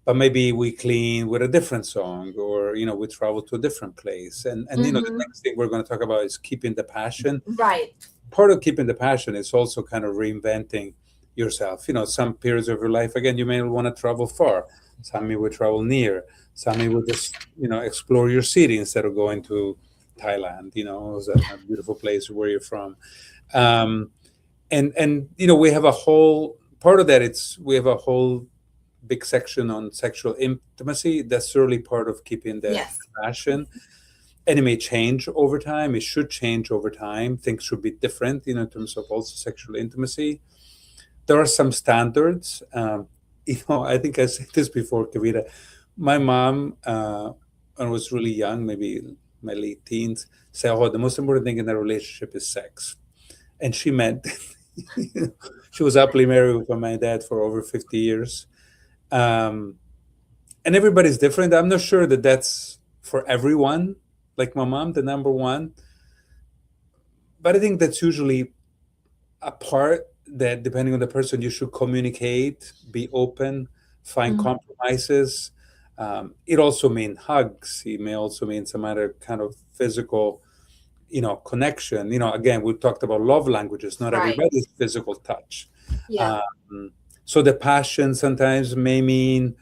but maybe we clean with a different song, or we travel to a different place. And the Mm-hmm. next thing we're going to talk about is keeping the passion. Right. Part of keeping the passion is also kind of reinventing yourself. Some periods of your life, again, you may want to travel far. Some you would travel near. Some you would just, explore your city instead of going to Thailand. It was a beautiful place where you're from. Um, and we have a whole part of that. We have a whole big section on sexual intimacy. That's certainly part of keeping the Yes. passion, and it may change over time. It should change over time. Things should be different, in terms of also sexual intimacy. There are some standards. I think I said this before, Kavita. My mom, when I was really young, maybe my late teens, said, "Oh, the most important thing in a relationship is sex," and she meant, she was happily married with my dad for over 50 years. Um, and everybody's different. I'm not sure that that's for everyone. Like my mom, the number one, but I think that's usually a part that, depending on the person, you should communicate, be open, find Mhm. compromises. It also means hugs. It may also mean some other kind of physical, connection. Again, we talked about love languages. Not Right. everybody's physical touch. Yeah. Um, so the passion sometimes may mean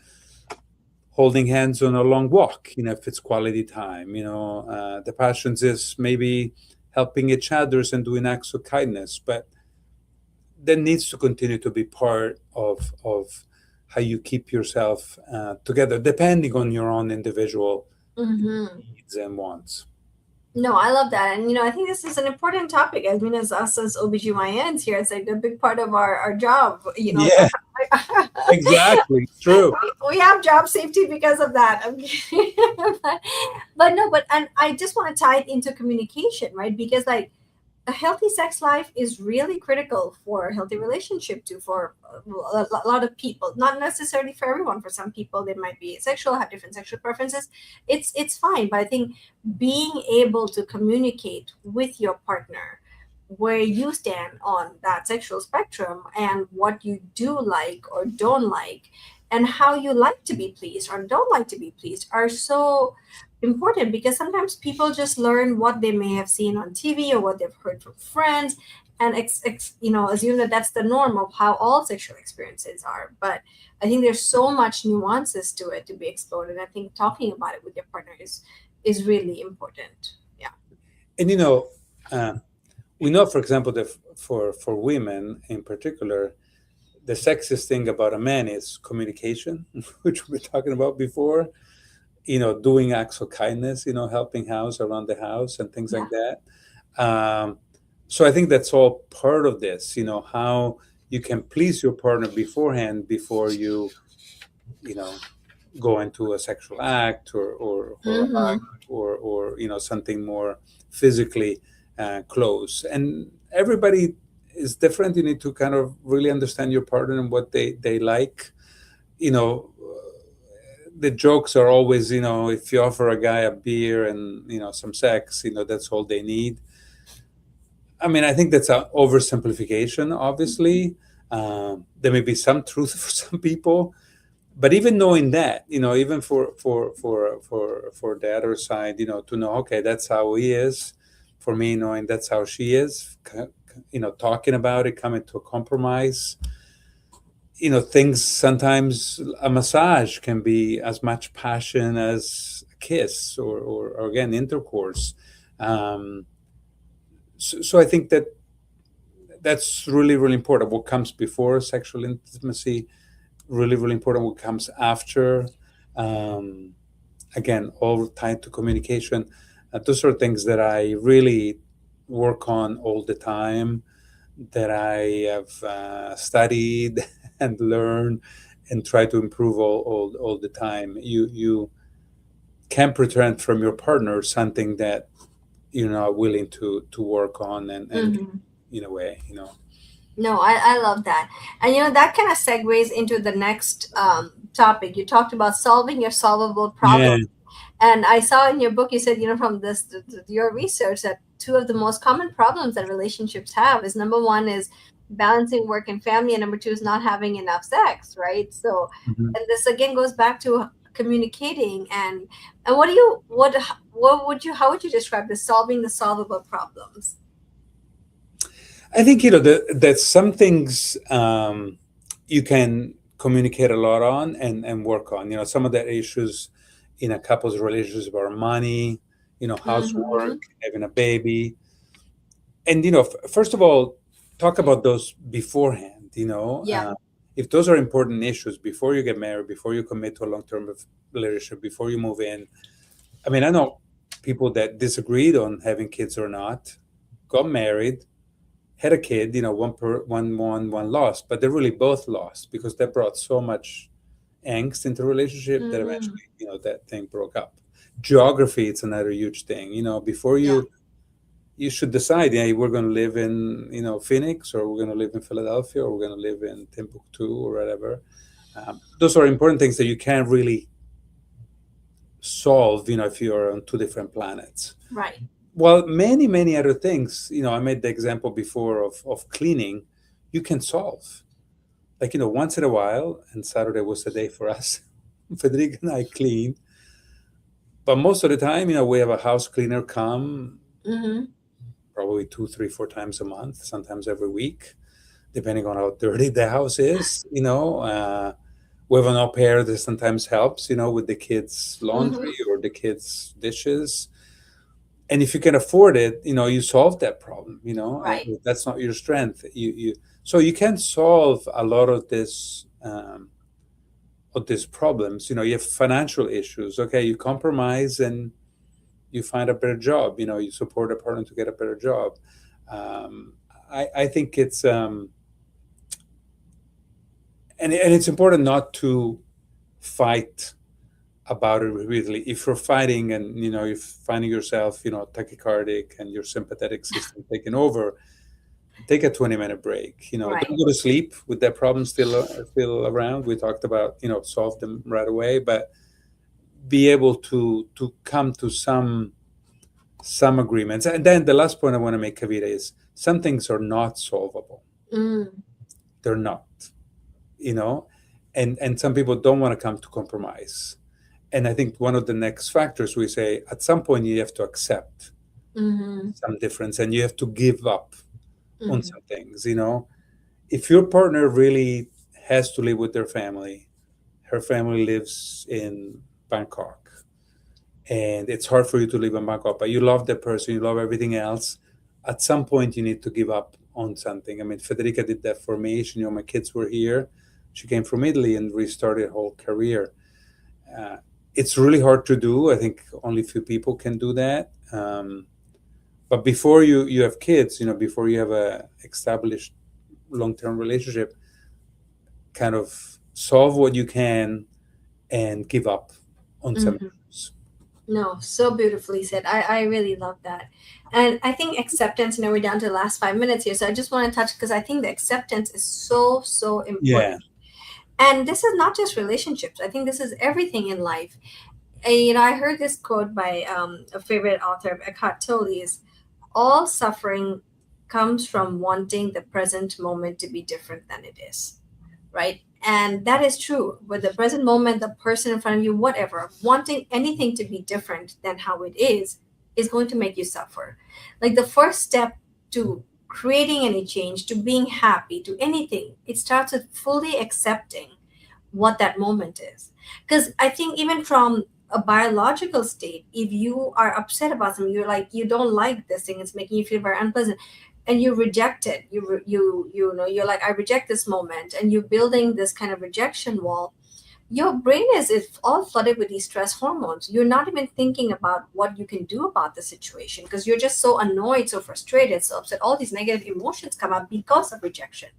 holding hands on a long walk, if it's quality time. The passions is maybe helping each others and doing acts of kindness, but that needs to continue to be part of how you keep yourself together, depending on your own individual Hmm. needs and wants. No, I love that. And, I think this is an important topic. I mean, as us as OBGYNs here, it's like a big part of our job, Yeah, exactly. True. we have job safety because of that. I'm kidding. But no, but I just want to tie it into communication, right? Because like a healthy sex life is really critical for a healthy relationship too, for a lot of people, not necessarily for everyone. For some people they might be asexual, have different sexual preferences. It's fine, but I think being able to communicate with your partner where you stand on that sexual spectrum and what you do like or don't like and how you like to be pleased or don't like to be pleased are so important because sometimes people just learn what they may have seen on TV or what they've heard from friends and assume that that's the norm of how all sexual experiences are. But I think there's so much nuances to it to be explored, and I think talking about it with your partner is really important. Yeah. And uh, we know, for example, that for women in particular, the sexiest thing about a man is communication, which we were talking about before. Doing acts of kindness, helping house around the house and things like Yeah. that. Um, so I think that's all part of this, how you can please your partner beforehand before you know, go into a sexual act or a hug Mm-hmm. or something more physically. close. And everybody is different. You need to kind of really understand your partner and what they like. You know, the jokes are always, if you offer a guy a beer and, some sex, that's all they need. I mean, I think that's an oversimplification, obviously. There may be some truth for some people, but even knowing that, even for the other side, to know, okay, that's how he is. For me, knowing that's how she is, talking about it, coming to a compromise. Things sometimes a massage can be as much passion as a kiss or again intercourse. Um, so I think that's really really important. What comes before sexual intimacy, really really important. What comes after, um, again, all tied to communication. Those are things that I really work on all the time, that I have studied and learned and try to improve all the time. You can pretend from your partner something that you're not willing to work on and Mm-hmm. in a way, No, I love that. And that kind of segues into the next topic. You talked about solving your solvable yeah. problem. And I saw in your book, you said, from this, your research, that two of the most common problems that relationships have is, number one is balancing work and family, and number two is not having enough sex, right? So, Mhm. and this again goes back to communicating. And how would you describe this, solving the solvable problems? I think that some things you can communicate a lot on and work on. Some of the issues in a couple's relationship are money, housework, Mm-hmm. having a baby, and first of all, talk about those beforehand. Yeah. If those are important issues before you get married, before you commit to a long-term relationship, before you move in. I mean, I know people that disagreed on having kids or not, got married, had a kid, one won, one lost, but they really both lost because that brought so much angst into the relationship that Mm-hmm. eventually, that thing broke up. Geography, it's another huge thing. Before Yeah. you should decide, yeah, we're going to live in, Phoenix, or we're going to live in Philadelphia, or we're going to live in Timbuktu or whatever. Those are important things that you can't really solve, if you're on two different planets. Right. Well, many, many other things, I made the example before of cleaning, you can solve. Like, once in a while, and Saturday was the day for us, Federica and I clean. But most of the time, we have a house cleaner come Mm-hmm. probably two, three, four times a month, sometimes every week, depending on how dirty the house is. We have an au pair that sometimes helps, with the kids' Mm-hmm. laundry or the kids' dishes. And if you can afford it, you solve that problem. Right. If that's not your strength, so you can solve a lot of these problems. You have financial issues. Okay, you compromise and you find a better job. You support a partner to get a better job. um, I think it's and it's important not to fight about it repeatedly. If you're fighting and you're finding yourself tachycardic and your sympathetic system taking over, take a 20-minute break. Right. Don't go to sleep with that problem still around. We talked about solve them right away, but be able to come to some agreements. And then the last point I want to make, Kavita, is some things are not solvable. Mm. They're not, you know, and some people don't want to come to compromise. And I think one of the next factors, we say at some point you have to accept Mm-hmm. some difference and you have to give up on Mm-hmm. some things. If your partner really has to live with their family, her family lives in Bangkok, and it's hard for you to live in Bangkok, but you love that person, you love everything else. At some point, you need to give up on something. I mean, Federica did that for me. She knew my kids were here. She came from Italy and restarted her whole career. Uh, it's really hard to do. I think only few people can do that. But before you have kids, before you have a established long-term relationship, kind of solve what you can and give up on some Mm-hmm. issues. No, so beautifully said. I really love that. And I think acceptance, we're down to the last 5 minutes here. So I just want to touch because I think the acceptance is so, so important. Yeah, And this is not just relationships. I think this is everything in life. And, I heard this quote by a favorite author of Eckhart Tolle is all suffering comes from wanting the present moment to be different than it is, right? And that is true. With the present moment, the person in front of you, whatever, wanting anything to be different than how it is going to make you suffer. Like the first step to creating any change, to being happy, to anything, it starts with fully accepting what that moment is. Because I think even from a biological state, if you are upset about something, you're like you don't like this thing, it's making you feel very unpleasant, and you reject it. You're like I reject this moment, and you're building this kind of rejection wall. Your brain is all flooded with these stress hormones. You're not even thinking about what you can do about the situation because you're just so annoyed, so frustrated, so upset. All these negative emotions come up because of rejection.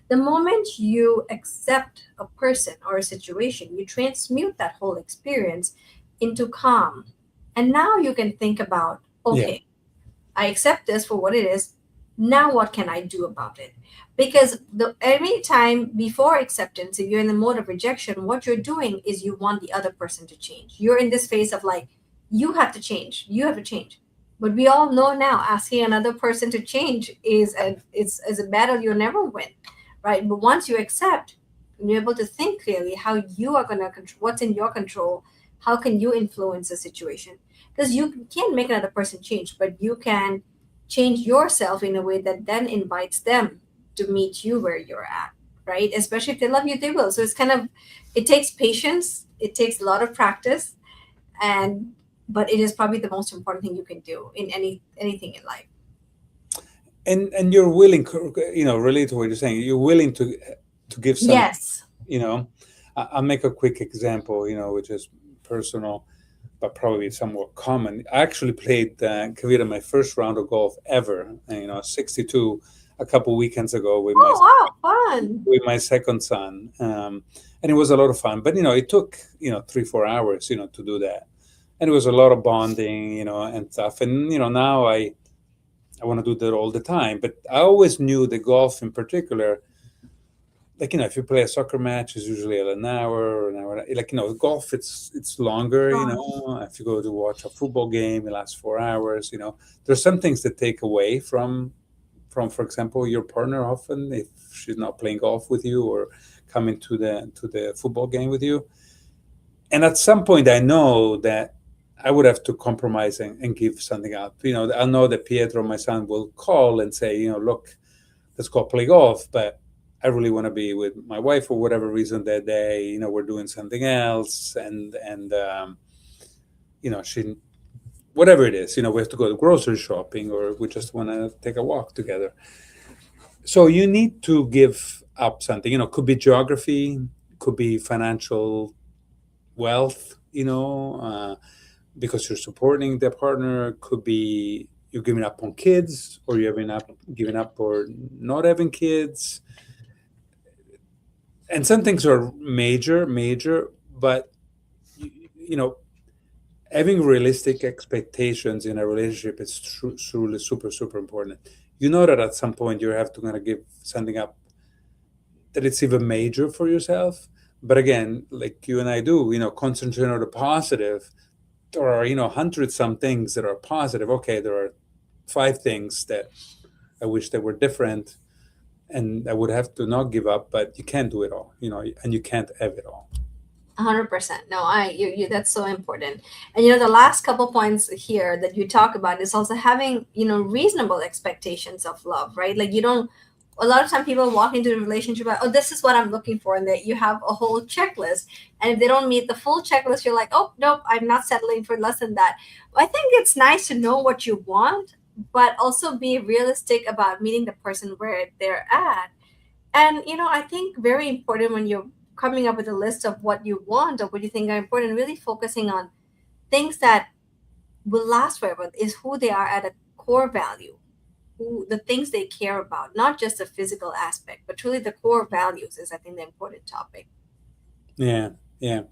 The moment you accept a person or a situation, you transmute that whole experience into calm. And now you can think about, yeah, okay, I accept this for what it is. Now what can I do about it? Because every time before acceptance, if you're in the mode of rejection, what you're doing is you want the other person to change. You're in this phase of like, you have to change, you have to change. But we all know now asking another person to change is a battle you'll never win, right? But once you accept, you're able to think clearly how you are going to control what's in your control. How can you influence the situation? Because you can't make another person change, but you can change yourself in a way that then invites them to meet you where you're at, right? Especially if they love you, they will. So it's kind of, it takes patience, it takes a lot of practice, and but it is probably the most important thing you can do in anything in life. and you're willing, relate to what you're saying. You're willing to give something. Yes. You know, I'll make a quick example. Which is personal, but probably somewhat common. I actually played Kavita my first round of golf ever. 62 a couple weekends ago Oh wow, fun. with my second son, and it was a lot of fun. But it took 3-4 hours, to do that, and it was a lot of bonding, and stuff. And now I want to do that all the time. But I always knew the golf in particular. Like if you play a soccer match, it's usually an hour or an hour. Like golf, it's longer. Sure. If you go to watch a football game, it lasts 4 hours. There's some things that take away from, for example, your partner often if she's not playing golf with you or coming to the football game with you. And at some point, I know that I would have to compromise and give something up. I know that Pietro, my son, will call and say, look, let's go play golf, but I really want to be with my wife for whatever reason that day. We're doing something else, and she, whatever it is, we have to go to grocery shopping or we just want to take a walk together. So you need to give up something. Could be geography, could be financial wealth. Because you're supporting the partner. Could be you're giving up on kids, or you're giving up or not having kids. And some things are major, but you, you know, having realistic expectations in a relationship is truly super important. You know that at some point you have to gonna give something up that it's even major for yourself. But again, like you and I do, concentrate on the positive. There are, 100 some things that are positive. Okay, there are 5 things that I wish they were different and I would have to not give up, but you can't do it all, and you can't have it all. 100%. No, you that's so important. And the last couple points here that you talk about is also having reasonable expectations of love, right? Like you don't. A lot of time people walk into a relationship like, oh, this is what I'm looking for, and that you have a whole checklist. And if they don't meet the full checklist, you're like, oh nope, I'm not settling for less than that. I think it's nice to know what you want, but also be realistic about meeting the person where they're at. And I think very important when you're coming up with a list of what you want or what you think are important, really focusing on things that will last forever is who they are at a core value, who the things they care about, not just the physical aspect, but truly the core values is I think the important topic. Yeah. Yeah.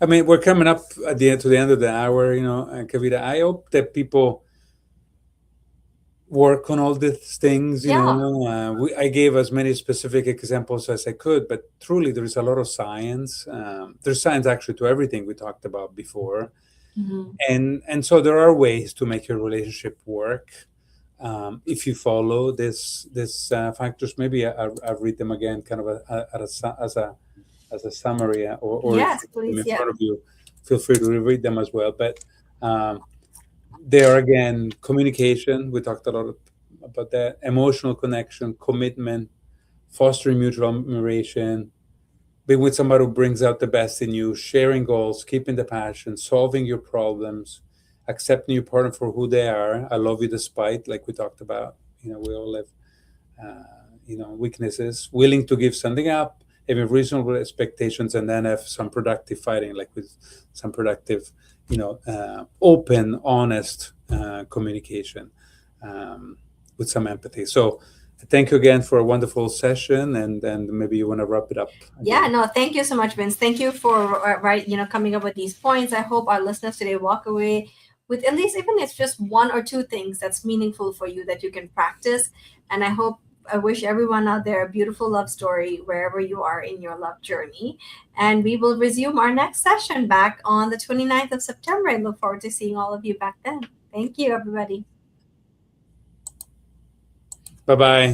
I mean, we're coming up at the end to the end of the hour, Kavita. I hope that people work on all these things. Yeah. I gave as many specific examples as I could, but truly there is a lot of science. There's science actually to everything we talked about before, Hmm. and so there are ways to make your relationship work. If you follow this factors, maybe I'll read them again, kind of as a summary, or if Yes, you have them please. in Yeah. front of you, feel free to reread them as well. But um, there again, communication. We talked a lot about that. Emotional connection, commitment, fostering mutual admiration, being with somebody who brings out the best in you, sharing goals, keeping the passion, solving your problems, accepting your partner for who they are. I love you despite, like we talked about. We all have, weaknesses. Willing to give something up, having reasonable expectations, and then have some productive fighting, like with some productive, open, honest communication, um, with some empathy. So thank you again for a wonderful session, and maybe you want to wrap it up Yeah, again. no, thank you so much, Vince. Thank you for coming up with these points. I hope our listeners today walk away with at least, even if it's just one or two things that's meaningful for you that you can practice. And I wish everyone out there a beautiful love story wherever you are in your love journey. And we will resume our next session back on the 29th of September, and look forward to seeing all of you back then. Thank you, everybody. Bye bye.